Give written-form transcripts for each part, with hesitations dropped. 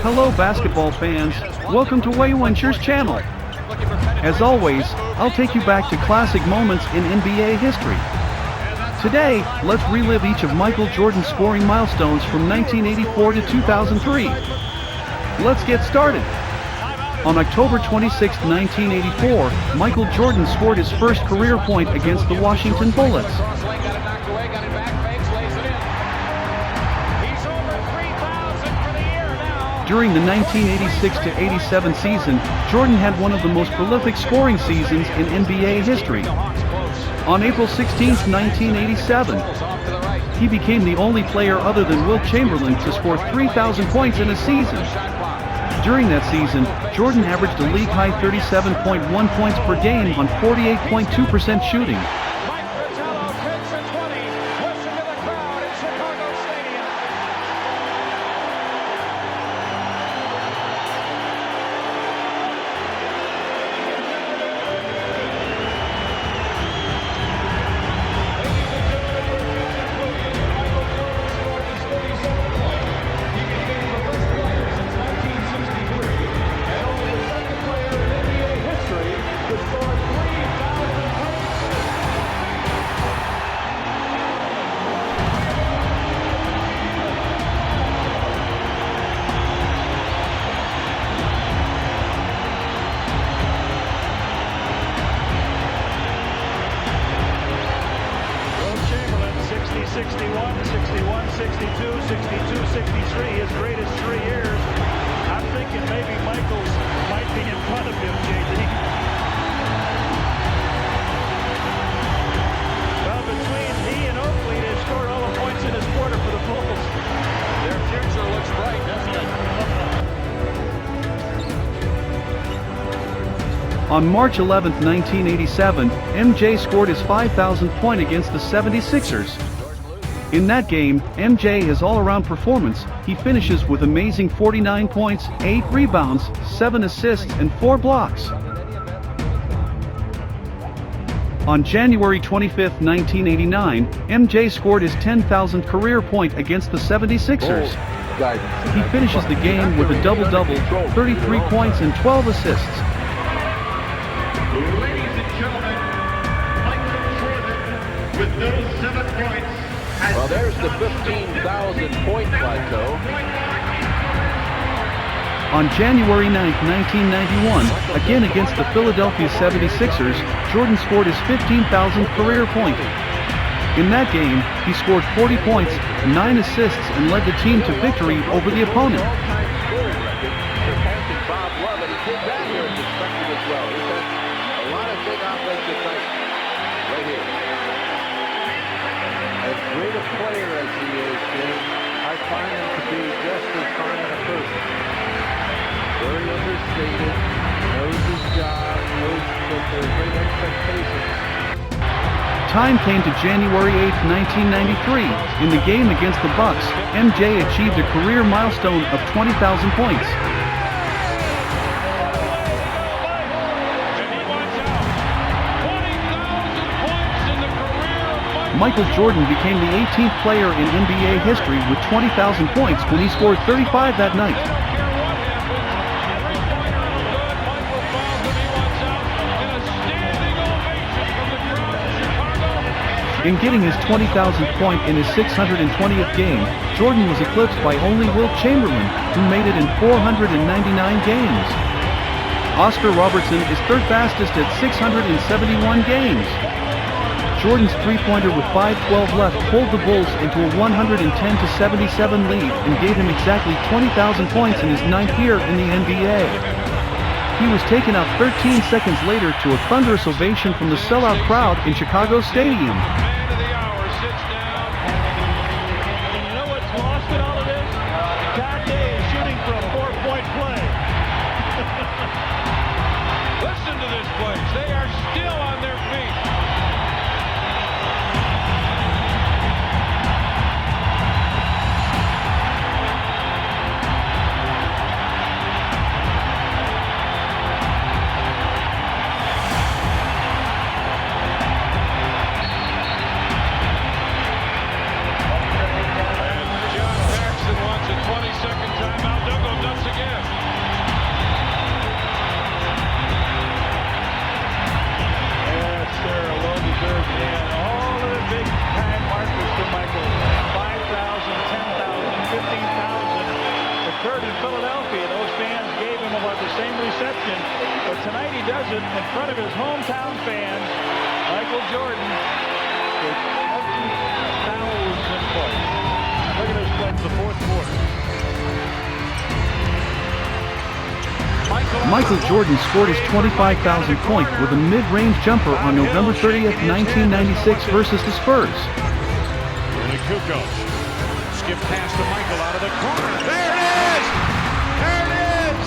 Hello basketball fans, welcome to Waywancher's channel. As always, I'll take you back to classic moments in NBA history. Today, let's relive each of Michael Jordan's scoring milestones from 1984 to 2003. Let's get started. On October 26, 1984, Michael Jordan scored his first career point against the Washington Bullets. During the 1986-87 season, Jordan had one of the most prolific scoring seasons in NBA history. On April 16, 1987, he became the only player other than Wilt Chamberlain to score 3,000 points in a season. During that season, Jordan averaged a league-high 37.1 points per game on 48.2% shooting. His greatest 3 years. I'm thinking maybe Michaels might be in front of him, JD. Well, between he and Oakley, they scored all the points in this quarter for the Bulls. Their future looks bright, doesn't it? On March 11, 1987, MJ scored his 5,000th point against the 76ers. In that game, MJ has all-around performance. He finishes with amazing 49 points, 8 rebounds, 7 assists, and 4 blocks. On January 25, 1989, MJ scored his 10,000th career point against the 76ers. He finishes the game with a double-double, 33 points and 12 assists. Ladies and gentlemen, Michael Jordan with those 7 points. Well, there's the 15,000-point plateau. On January 9, 1991, again against the Philadelphia 76ers, Jordan scored his 15,000th career point. In that game, he scored 40 points, 9 assists, and led the team to victory over the opponent. Great a player as he is, Jim, I find him to be just as fine a person. Very understated, knows his job, knows that there are great expectations. Time came to January 8, 1993. In the game against the Bucks, MJ achieved a career milestone of 20,000 points. Michael Jordan became the 18th player in NBA history with 20,000 points when he scored 35 that night. In getting his 20,000th point in his 620th game, Jordan was eclipsed by only Wilt Chamberlain, who made it in 499 games. Oscar Robertson is third fastest at 671 games. Jordan's three-pointer with 5:12 left pulled the Bulls into a 110-77 lead and gave him exactly 20,000 points in his 9th year in the NBA. He was taken out 13 seconds later to a thunderous ovation from the sellout crowd in Chicago Stadium. Listen to this place. They are still on their feet. John Paxson wants a 20-second timeout. Doug O'Duff's again. it in front of his hometown fans. Michael Jordan with 20,000 points. Look at this play in the fourth quarter. Michael Jordan scored his 25,000th point with a mid-range jumper on November 30th, 1996 versus the Spurs. Really Kukoc. Skip pass to Michael out of the corner. There it is! There it is!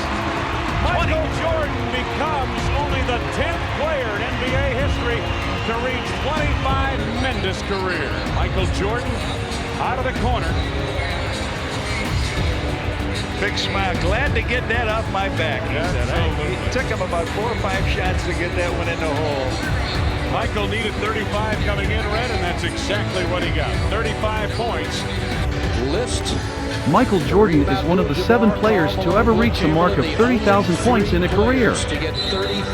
Michael Jordan becomes only the 10th player in NBA history to reach 25 tremendous career. Michael Jordan out of the corner. Big smile. Glad to get that off my back, he said. It took him about 4 or 5 shots to get that one in the hole. Michael needed 35 coming in, Red, and that's exactly what he got. 35 points. Michael Jordan is one of the 7 players to ever reach the mark of 30,000 points in a career.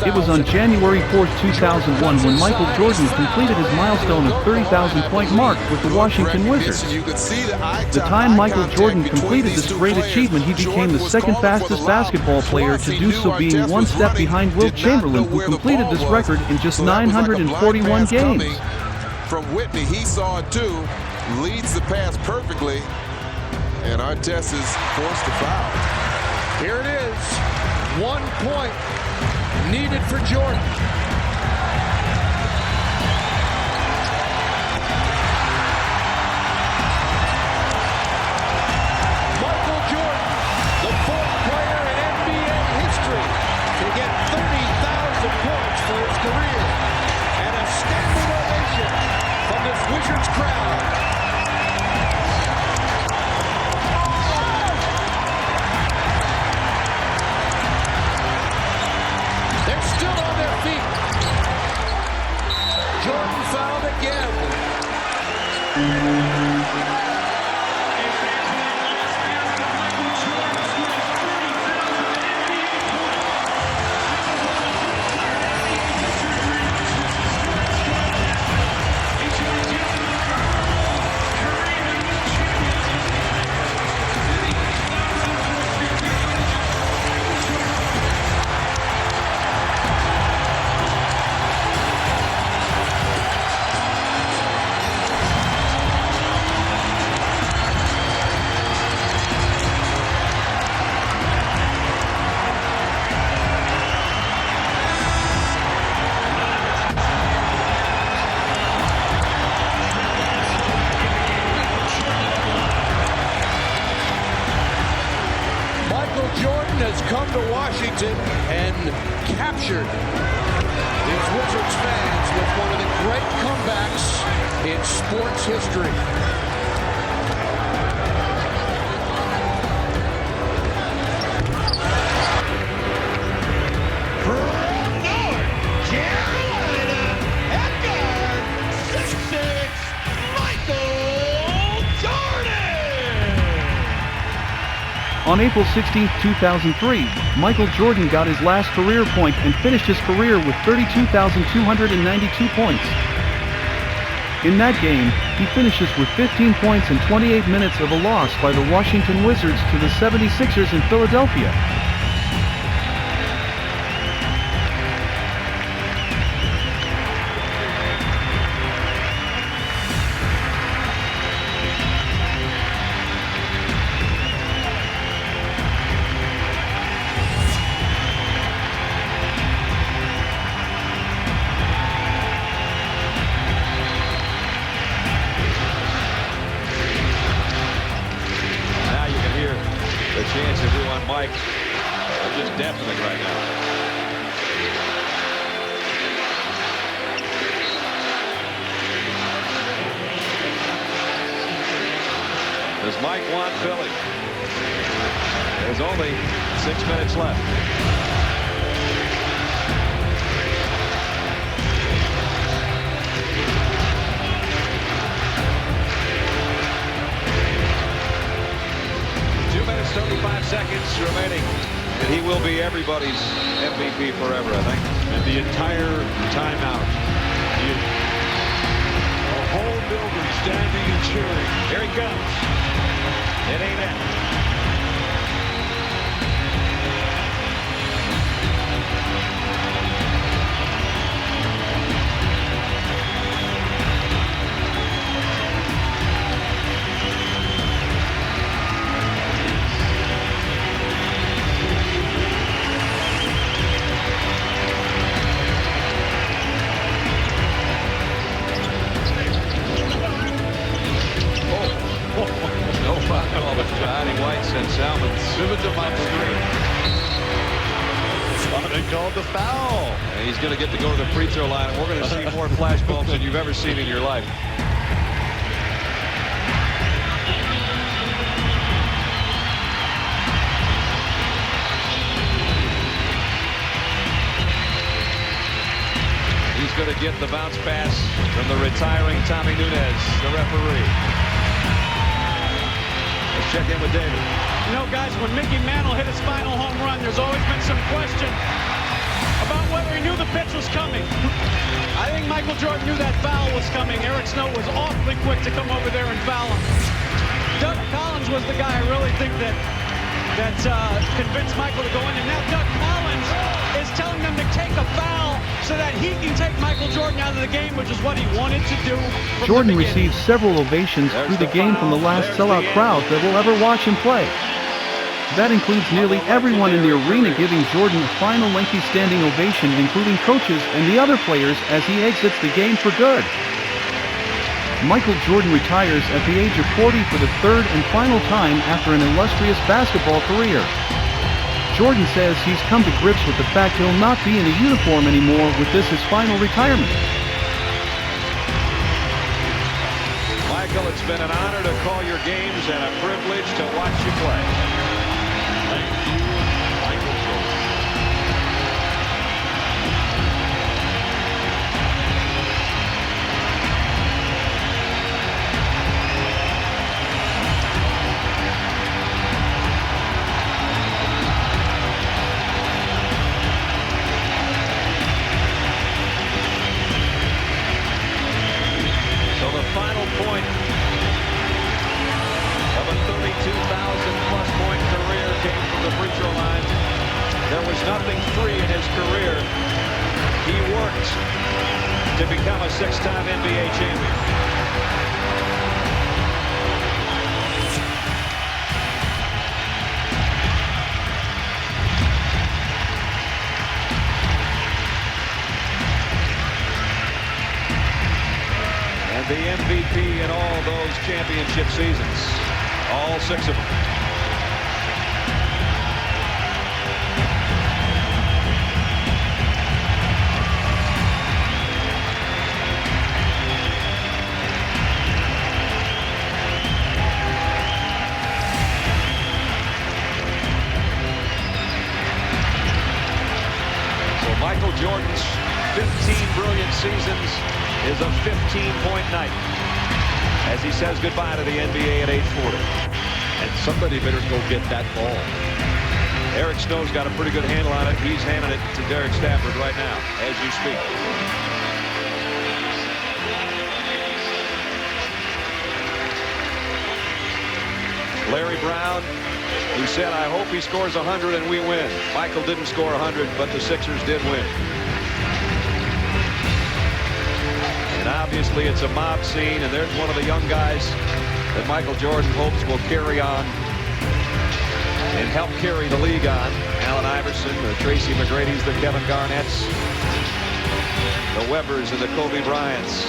It was on January 4th, 2001 when Michael Jordan completed his milestone of 30,000 point mark with the Washington Wizards. The time Michael Jordan completed this great achievement, he became the second fastest basketball player to do so, being one step behind Wilt Chamberlain, who completed this record in just 941 games. From Whitney, he saw it too, leads the pass perfectly, and Artest is forced to foul. Here it is. 1 point needed for Jordan. Michael Jordan, the 4th player in NBA history to get 30,000 points for his career. And a standing ovation from this Wizards crowd. Still on their feet. Jordan fouled again. Jordan has come to Washington and captured his Wizards fans with one of the great comebacks in sports history. From North Carolina, at guard, 6'6", Michael Jordan. On April 16, 2003, Michael Jordan got his last career point and finished his career with 32,292 points. In that game, he finishes with 15 points in 28 minutes of a loss by the Washington Wizards to the 76ers in Philadelphia. The chance of you on Mike are just definite right now. Does Mike want Philly? There's only 6 minutes left. Seconds remaining, and he will be everybody's MVP forever, I think. And the entire timeout, a whole building standing and cheering. Here he comes. It ain't it. send Salmon Simmons to Michael Jordan. They called the foul. and he's going to get to go to the free throw line, and we're going to see more flash bulbs than you've ever seen in your life. He's going to get the bounce pass from the retiring Tommy Nunez, the referee. Let's check in with David. You know, guys, when Mickey Mantle hit his final home run, there's always been some question about whether he knew the pitch was coming. I think Michael Jordan knew that foul was coming. Eric Snow was awfully quick to come over there and foul him. Doug Collins was the guy I really think that convinced Michael to go in. And now Doug Collins is telling them to take a foul so that he can take Michael Jordan out of the game, which is what he wanted to do. Jordan received several ovations through the game from the last sellout crowd that will ever watch him play. That includes nearly everyone in the arena giving Jordan a final lengthy standing ovation, including coaches and the other players as he exits the game for good. Michael Jordan retires at the age of 40 for the third and final time after an illustrious basketball career. Jordan says he's come to grips with the fact he'll not be in a uniform anymore with this his final retirement. Michael, it's been an honor to call your games and a privilege to watch you play. Thank you, Michael Jordan. So the final point of a 32,000-plus point career came from the free throw line. There was nothing free in his career. He worked to become a six-time NBA champion. And the MVP in all those championship seasons. All six of them. So Michael Jordan's 15 brilliant seasons is a 15-point night as he says goodbye to the NBA at age 40. And somebody better go get that ball. Eric Snow's got a pretty good handle on it. He's handing it to Derek Stafford right now as you speak. Larry Brown, who said, I hope he scores 100 and we win. Michael didn't score 100, but the Sixers did win. And obviously it's a mob scene, and there's one of the young guys that Michael Jordan hopes will carry on and help carry the league on. Allen Iverson, the Tracy McGrady's, the Kevin Garnett's, the Webbers and the Kobe Bryants.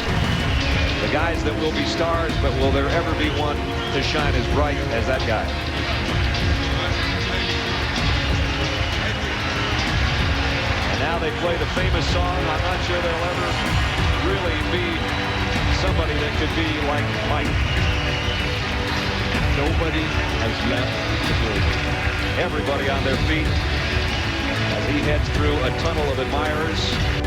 The guys that will be stars, but will there ever be one to shine as bright as that guy? And now they play the famous song. I'm not sure they'll ever really be somebody that could be like Mike. Nobody has left the building. Everybody on their feet as he heads through a tunnel of admirers.